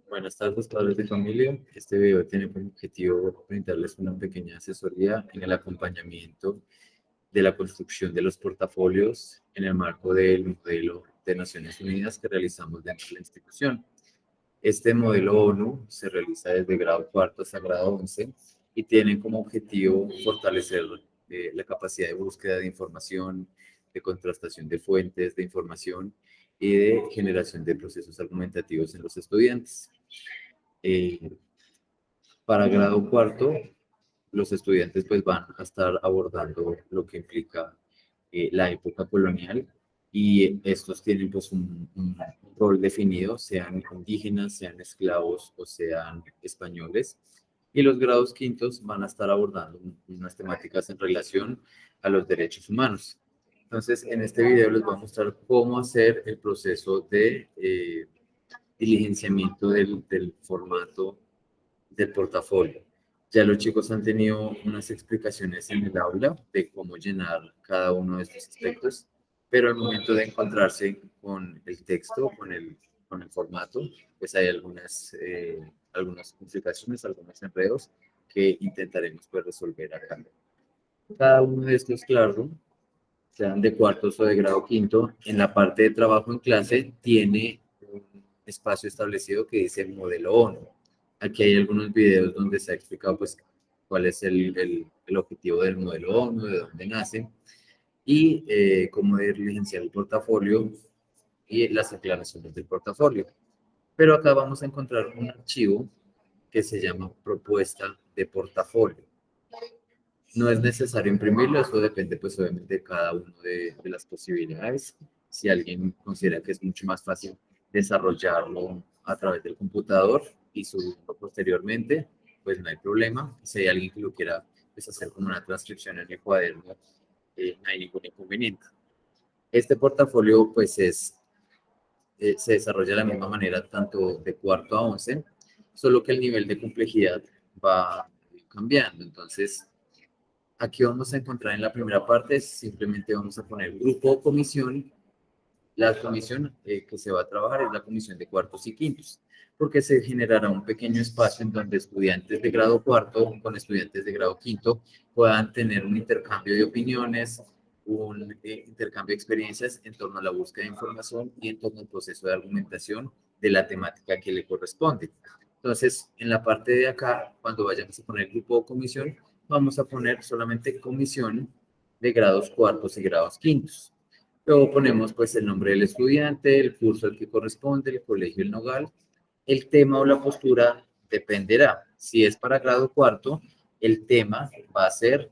Buenas tardes, padres de familia. Este video tiene como objetivo brindarles una pequeña asesoría en el acompañamiento de la construcción de los portafolios en el marco del modelo de Naciones Unidas que realizamos dentro de la institución. Este modelo ONU se realiza desde grado cuarto hasta grado 11 y tiene como objetivo fortalecer la capacidad de búsqueda de información, de contrastación de fuentes de información y de generación de procesos argumentativos en los estudiantes. Eh, para grado cuarto, los estudiantes pues van a estar abordando lo que implica la época colonial y estos tienen pues un rol definido, sean indígenas, sean esclavos o sean españoles. Y los grados quintos van a estar abordando unas temáticas en relación a los derechos humanos. Entonces, en este video les voy a mostrar cómo hacer el proceso de diligenciamiento del formato del portafolio. Ya los chicos han tenido unas explicaciones en el aula de cómo llenar cada uno de estos aspectos, pero al momento de encontrarse con el texto, con el formato, pues hay algunas complicaciones, algunos enredos que intentaremos pues, resolver acá. Cada uno de estos Classroom, sean de cuartos o de grado quinto, en la parte de trabajo en clase tiene un espacio establecido que dice modelo ONU. Aquí hay algunos videos donde se ha explicado pues cuál es el objetivo del modelo ONU, de dónde nace y cómo diligenciar el portafolio y las aclaraciones del portafolio. Pero acá vamos a encontrar un archivo que se llama propuesta de portafolio. No es necesario imprimirlo, eso depende pues obviamente de cada uno de las posibilidades. Si alguien considera que es mucho más fácil desarrollarlo a través del computador y subirlo posteriormente, pues no hay problema. Si hay alguien que lo quiera pues, hacer como una transcripción en el cuaderno, no hay ningún inconveniente. Este portafolio pues se desarrolla de la misma manera tanto de cuarto a 11, solo que el nivel de complejidad va cambiando. Entonces, aquí vamos a encontrar en la primera parte, simplemente vamos a poner grupo o comisión. La comisión que se va a trabajar es la comisión de cuartos y quintos, porque se generará un pequeño espacio en donde estudiantes de grado cuarto con estudiantes de grado quinto puedan tener un intercambio de opiniones, un intercambio de experiencias en torno a la búsqueda de información y en torno al proceso de argumentación de la temática que le corresponde. Entonces, en la parte de acá, cuando vayamos a poner grupo o comisión, vamos a poner solamente comisión de grados cuartos y grados quintos. Luego ponemos pues el nombre del estudiante, el curso al que corresponde, el colegio, el nogal. El tema o la postura dependerá. Si es para grado cuarto, el tema va a ser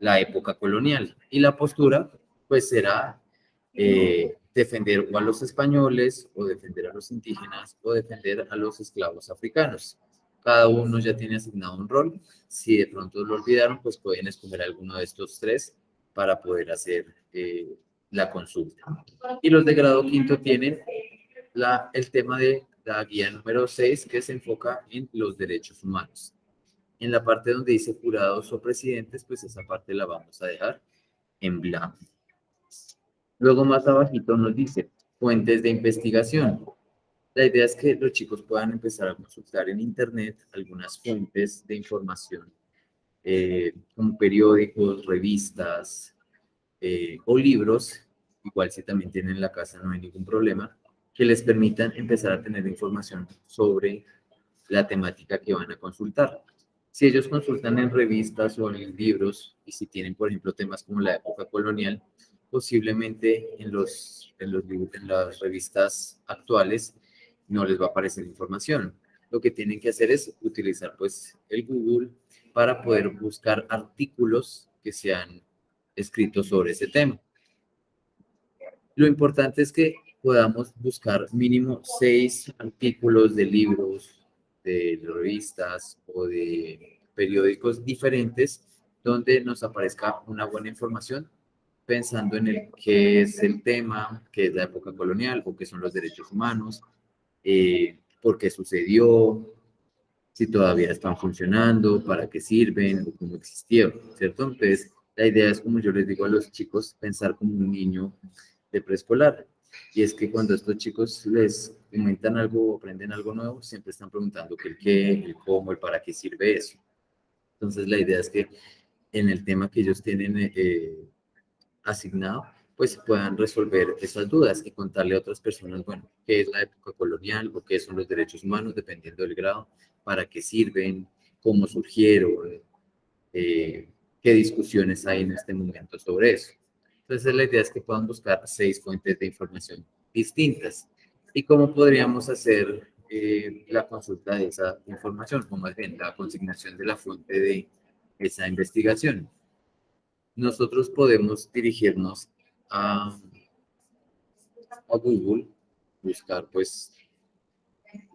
la época colonial y la postura pues será defender o a los españoles o defender a los indígenas o defender a los esclavos africanos. Cada uno ya tiene asignado un rol. Si de pronto lo olvidaron, pues pueden escoger alguno de estos tres para poder hacer la consulta. Y los de grado quinto tienen el tema de la guía número 6 que se enfoca en los derechos humanos. En la parte donde dice jurados o presidentes, pues esa parte la vamos a dejar en blanco. Luego más abajito nos dice fuentes de investigación. La idea es que los chicos puedan empezar a consultar en internet algunas fuentes de información, como periódicos, revistas, o libros, igual si también tienen en la casa no hay ningún problema, que les permitan empezar a tener información sobre la temática que van a consultar. Si ellos consultan en revistas o en libros, y si tienen, por ejemplo, temas como la época colonial, posiblemente en las revistas actuales no les va a aparecer información. Lo que tienen que hacer es utilizar pues el Google para poder buscar artículos que sean escritos sobre ese tema. Lo importante es que podamos buscar mínimo 6 artículos de libros, de revistas o de periódicos diferentes donde nos aparezca una buena información pensando en qué es el tema, qué es la época colonial o qué son los derechos humanos, por qué sucedió, si todavía están funcionando, para qué sirven o cómo existieron, ¿cierto? Entonces, la idea es, como yo les digo a los chicos, pensar como un niño de preescolar. Y es que cuando a estos chicos les comentan algo o aprenden algo nuevo, siempre están preguntando que el qué, el cómo, el para qué sirve eso. Entonces, la idea es que en el tema que ellos tienen asignado, pues puedan resolver esas dudas y contarle a otras personas, bueno, qué es la época colonial o qué son los derechos humanos, dependiendo del grado, para qué sirven, cómo surgieron, qué discusiones hay en este momento sobre eso. Entonces, la idea es que puedan buscar 6 fuentes de información distintas. ¿Y cómo podríamos hacer la consulta de esa información? O más bien, la consignación de la fuente de esa investigación. Nosotros podemos dirigirnos a Google, buscar pues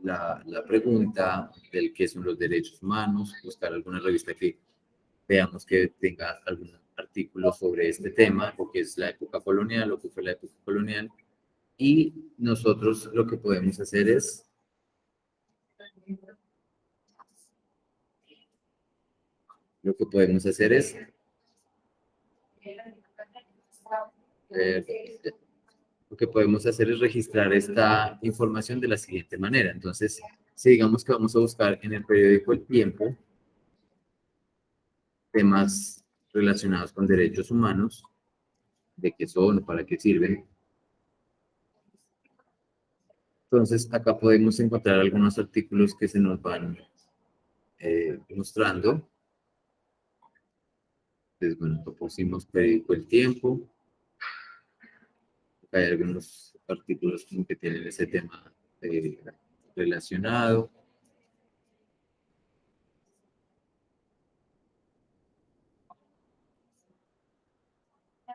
la pregunta del qué son los derechos humanos, buscar alguna revista que veamos que tenga algún artículo sobre este tema, o que es la época colonial, o que fue la época colonial, y nosotros lo que podemos hacer es lo que podemos hacer es lo que podemos hacer es registrar esta información de la siguiente manera. Entonces, si digamos que vamos a buscar en el periódico El Tiempo temas relacionados con derechos humanos, de qué son o para qué sirven, entonces acá podemos encontrar algunos artículos que se nos van mostrando. Entonces, bueno, pusimos periódico El Tiempo. Acá hay algunos artículos que tienen ese tema relacionado.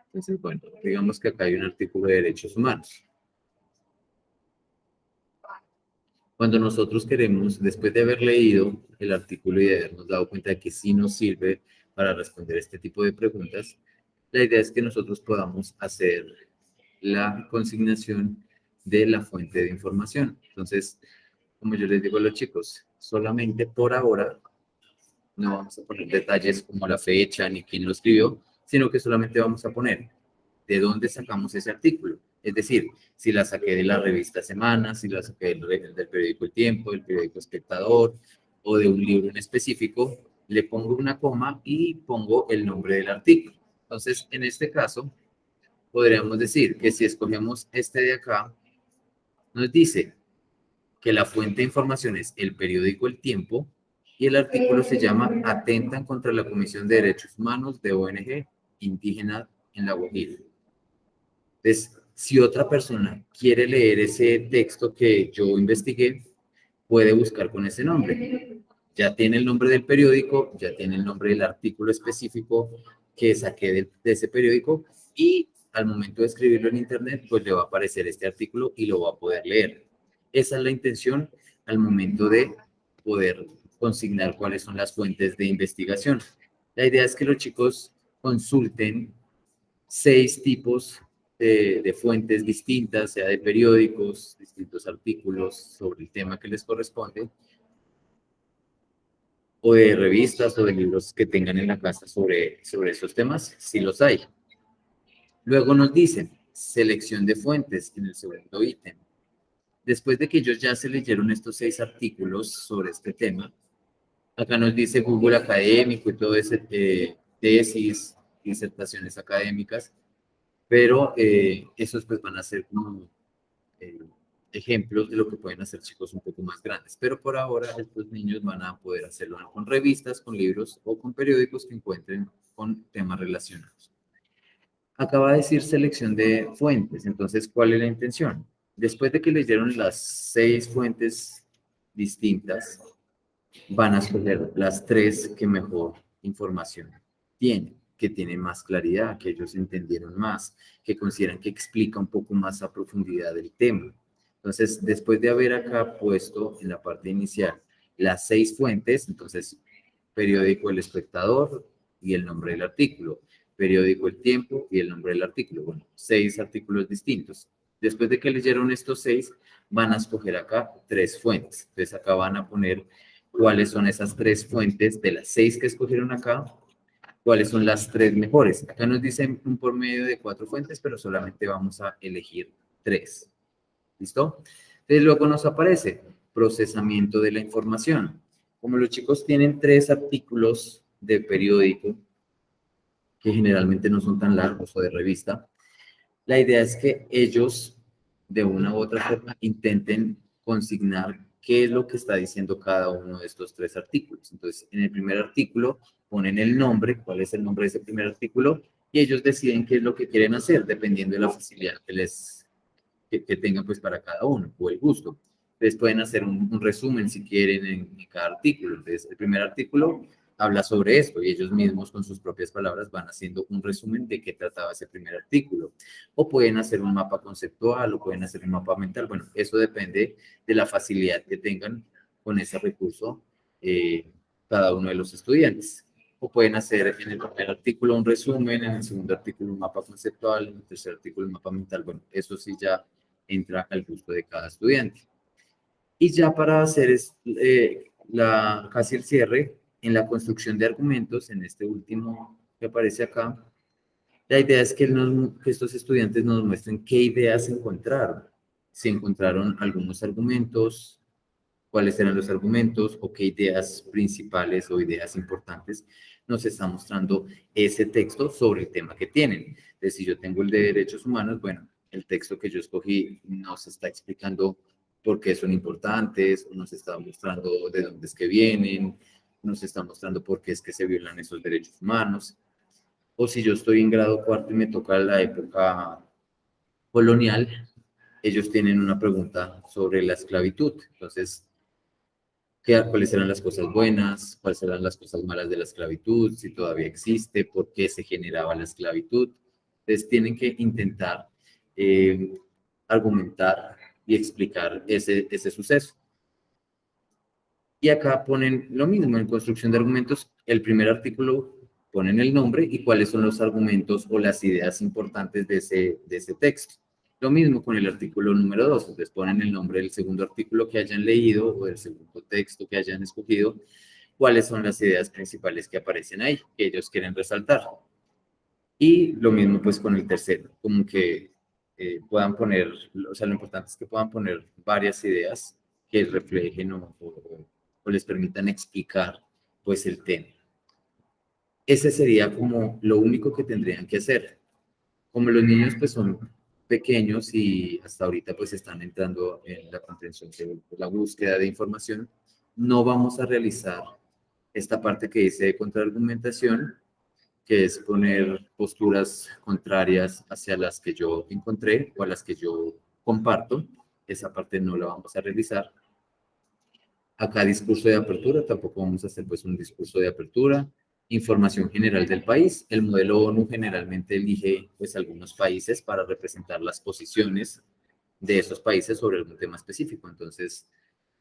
Entonces, bueno, digamos que acá hay un artículo de derechos humanos. Cuando nosotros queremos, después de haber leído el artículo y de habernos dado cuenta de que sí nos sirve para responder este tipo de preguntas, la idea es que nosotros podamos hacer la consignación de la fuente de información. Entonces, como yo les digo a los chicos, solamente por ahora no vamos a poner detalles como la fecha ni quién lo escribió, sino que solamente vamos a poner de dónde sacamos ese artículo. Es decir, si la saqué de la revista Semana, si la saqué del periódico El Tiempo, del periódico Espectador o de un libro en específico, le pongo una coma y pongo el nombre del artículo. Entonces, en este caso, podríamos decir que si escogemos este de acá, nos dice que la fuente de información es el periódico El Tiempo y el artículo se llama Atentan contra la Comisión de Derechos Humanos de ONG Indígena en La Guajira. Entonces, si otra persona quiere leer ese texto que yo investigué, puede buscar con ese nombre. Ya tiene el nombre del periódico, ya tiene el nombre del artículo específico que saqué de ese periódico y al momento de escribirlo en internet, pues le va a aparecer este artículo y lo va a poder leer. Esa es la intención al momento de poder consignar cuáles son las fuentes de investigación. La idea es que los chicos consulten 6 tipos de fuentes distintas, sea de periódicos, distintos artículos sobre el tema que les corresponde, o de revistas o de libros que tengan en la casa sobre esos temas, si los hay. Luego nos dicen selección de fuentes en el segundo ítem. Después de que ellos ya se leyeron estos 6 artículos sobre este tema, acá nos dice Google académico y todo ese tesis, disertaciones académicas, pero esos pues van a ser como eh, ejemplos de lo que pueden hacer chicos un poco más grandes. Pero por ahora estos niños van a poder hacerlo con revistas, con libros o con periódicos que encuentren con temas relacionados. Acaba de decir selección de fuentes, entonces, ¿cuál es la intención? Después de que leyeron las 6 fuentes distintas, van a escoger las 3 que mejor información tienen, que tienen más claridad, que ellos entendieron más, que consideran que explica un poco más a profundidad el tema. Entonces, después de haber acá puesto en la parte inicial las 6 fuentes, entonces, periódico El Espectador y el nombre del artículo, periódico El Tiempo y el nombre del artículo. Bueno, 6 artículos distintos. Después de que leyeron estos 6, van a escoger acá 3 fuentes. Entonces, acá van a poner cuáles son esas 3 fuentes de las 6 que escogieron acá, cuáles son las 3 mejores. Acá nos dicen un por medio de 4 fuentes, pero solamente vamos a elegir 3. ¿Listo? Entonces luego nos aparece procesamiento de la información. Como los chicos tienen 3 artículos de periódico, que generalmente no son tan largos o de revista, la idea es que ellos, de una u otra forma, intenten consignar qué es lo que está diciendo cada uno de estos 3 artículos. Entonces, en el primer artículo ponen el nombre, cuál es el nombre de ese primer artículo, y ellos deciden qué es lo que quieren hacer, dependiendo de la facilidad que tengan pues para cada uno, o el gusto. Entonces pueden hacer un resumen si quieren en cada artículo. Entonces, el primer artículo habla sobre esto y ellos mismos con sus propias palabras van haciendo un resumen de qué trataba ese primer artículo. O pueden hacer un mapa conceptual o pueden hacer un mapa mental. Bueno, eso depende de la facilidad que tengan con ese recurso cada uno de los estudiantes. O pueden hacer en el primer artículo un resumen, en el segundo artículo un mapa conceptual, en el tercer artículo un mapa mental. Bueno, eso sí ya entra al gusto de cada estudiante. Y ya para hacer casi el cierre, en la construcción de argumentos, en este último que aparece acá, la idea es que estos estudiantes nos muestren qué ideas encontraron. Si encontraron algunos argumentos, cuáles eran los argumentos o qué ideas principales o ideas importantes nos está mostrando ese texto sobre el tema que tienen. Entonces, si yo tengo el de derechos humanos, bueno, el texto que yo escogí nos está explicando por qué son importantes, nos está mostrando de dónde es que vienen, nos está mostrando por qué es que se violan esos derechos humanos. O si yo estoy en grado cuarto y me toca la época colonial, ellos tienen una pregunta sobre la esclavitud. Entonces, cuáles serán las cosas buenas, cuáles serán las cosas malas de la esclavitud, si todavía existe, por qué se generaba la esclavitud. Entonces tienen que intentar argumentar y explicar ese suceso. Y acá ponen lo mismo en construcción de argumentos. El primer artículo ponen el nombre y cuáles son los argumentos o las ideas importantes de ese texto. Lo mismo con el artículo número 2, entonces ponen el nombre del segundo artículo que hayan leído o del segundo texto que hayan escogido, cuáles son las ideas principales que aparecen ahí, que ellos quieren resaltar. Y lo mismo pues con el tercero, como que puedan poner, o sea, lo importante es que puedan poner varias ideas que reflejen o les permitan explicar pues el tema. Ese sería como lo único que tendrían que hacer. Como los niños pues son pequeños y hasta ahorita pues están entrando en la comprensión de la búsqueda de información, no vamos a realizar esta parte que dice de contraargumentación, que es poner posturas contrarias hacia las que yo encontré o a las que yo comparto. Esa parte no la vamos a realizar. Acá discurso de apertura, tampoco vamos a hacer pues un discurso de apertura. Información general del país. El modelo ONU generalmente elige pues algunos países para representar las posiciones de esos países sobre algún tema específico. Entonces,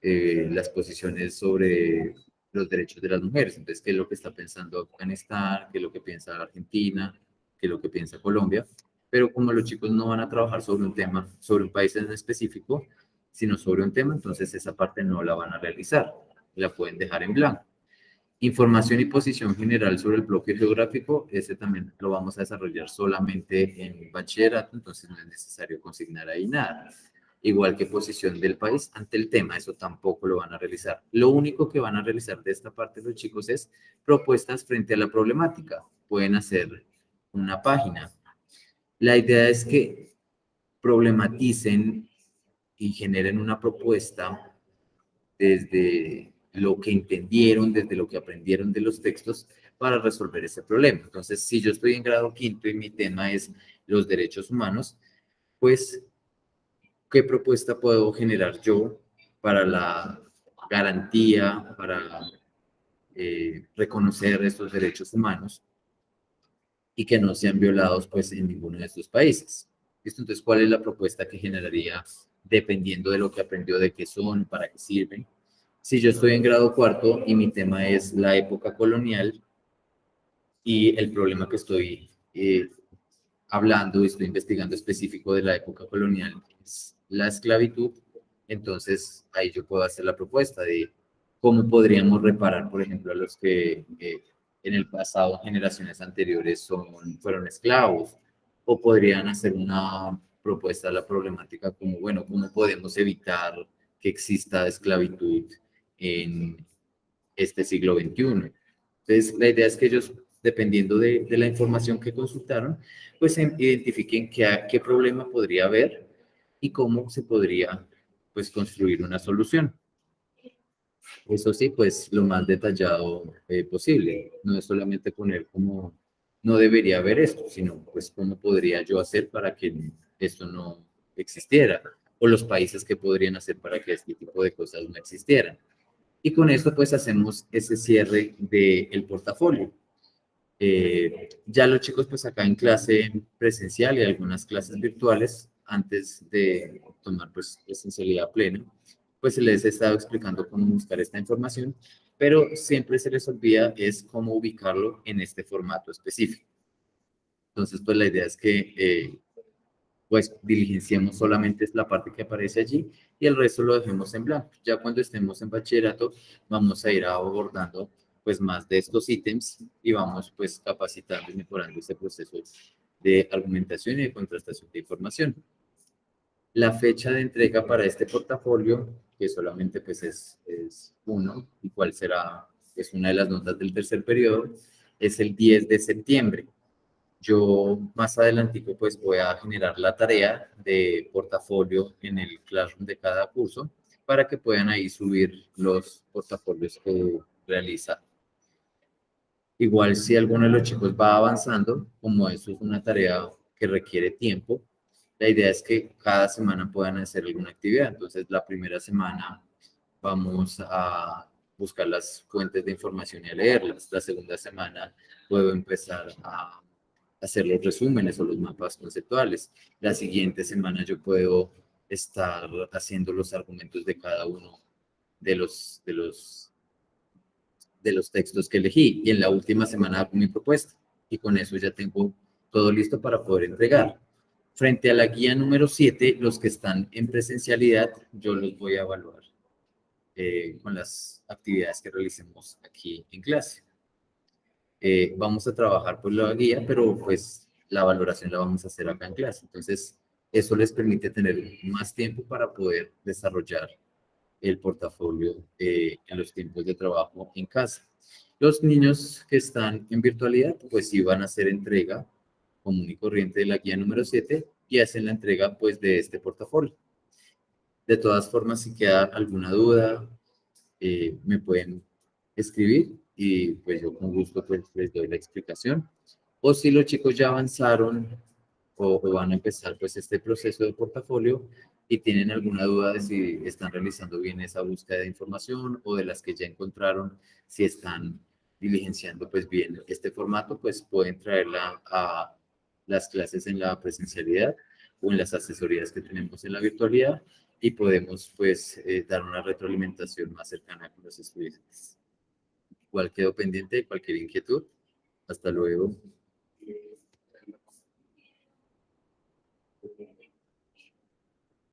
las posiciones sobre los derechos de las mujeres. Entonces, ¿qué es lo que está pensando Afganistán? ¿Qué es lo que piensa Argentina? ¿Qué es lo que piensa Colombia? Pero como los chicos no van a trabajar sobre un tema, sobre un país en específico, sino sobre un tema, entonces esa parte no la van a realizar, la pueden dejar en blanco. Información y posición general sobre el bloque geográfico, ese también lo vamos a desarrollar solamente en bachillerato, entonces no es necesario consignar ahí nada. Igual que posición del país ante el tema, eso tampoco lo van a realizar. Lo único que van a realizar de esta parte los chicos es propuestas frente a la problemática. Pueden hacer una página. La idea es que problematicen y generen una propuesta desde lo que entendieron, desde lo que aprendieron de los textos para resolver ese problema. Entonces, si yo estoy en grado quinto y mi tema es los derechos humanos, pues, ¿qué propuesta puedo generar yo para la garantía, para reconocer estos derechos humanos y que no sean violados pues en ninguno de estos países? ¿Listo? Entonces, ¿cuál es la propuesta que generaría dependiendo de lo que aprendió, de qué son, para qué sirven? Si yo estoy en grado cuarto y mi tema es la época colonial y el problema que estoy hablando y estoy investigando específico de la época colonial es la esclavitud, entonces ahí yo puedo hacer la propuesta de cómo podríamos reparar, por ejemplo, a los que en el pasado, generaciones anteriores, fueron esclavos, o podrían hacer una propuesta la problemática como, bueno, ¿cómo podemos evitar que exista esclavitud en este siglo XXI? Entonces, la idea es que ellos, dependiendo de la información que consultaron, pues identifiquen qué problema podría haber y cómo se podría, pues, construir una solución. Eso sí, pues, lo más detallado posible. No es solamente poner como, no debería haber esto, sino, pues, cómo podría yo hacer para que esto no existiera, o los países que podrían hacer para que este tipo de cosas no existieran. Y con esto pues hacemos ese cierre del portafolio. Ya los chicos pues acá en clase presencial y algunas clases virtuales, antes de tomar pues presencialidad plena, pues se les he estado explicando cómo buscar esta información, pero siempre se les olvida es cómo ubicarlo en este formato específico. Entonces pues la idea es que pues diligenciamos solamente la parte que aparece allí y el resto lo dejemos en blanco. Ya cuando estemos en bachillerato vamos a ir abordando pues más de estos ítems y vamos pues capacitando y mejorando este proceso de argumentación y de contrastación de información. La fecha de entrega para este portafolio, que solamente pues es uno, y cuál será, es una de las notas del tercer periodo, es el 10 de septiembre. Yo más adelantico pues voy a generar la tarea de portafolio en el Classroom de cada curso para que puedan ahí subir los portafolios que realiza. Igual si alguno de los chicos va avanzando, como eso es una tarea que requiere tiempo, la idea es que cada semana puedan hacer alguna actividad. Entonces la primera semana vamos a buscar las fuentes de información y a leerlas. La segunda semana puedo empezar a hacer los resúmenes o los mapas conceptuales. La siguiente semana yo puedo estar haciendo los argumentos de cada uno de los textos que elegí. Y en la última semana hago mi propuesta. Y con eso ya tengo todo listo para poder entregar. Frente a la guía número 7, los que están en presencialidad, yo los voy a evaluar con las actividades que realicemos aquí en clase. Vamos a trabajar por la guía, pero pues la valoración la vamos a hacer acá en clase. Entonces, eso les permite tener más tiempo para poder desarrollar el portafolio en los tiempos de trabajo en casa. Los niños que están en virtualidad, pues sí van a hacer entrega común y corriente de la guía número 7 y hacen la entrega pues de este portafolio. De todas formas, si queda alguna duda, me pueden escribir y pues yo con gusto pues les doy la explicación. O si los chicos ya avanzaron o van a empezar pues este proceso de portafolio y tienen alguna duda de si están realizando bien esa búsqueda de información o de las que ya encontraron, si están diligenciando pues bien este formato, pues pueden traerla a las clases en la presencialidad o en las asesorías que tenemos en la virtualidad y podemos pues dar una retroalimentación más cercana con los estudiantes. Igual quedo pendiente de cualquier inquietud. Hasta luego.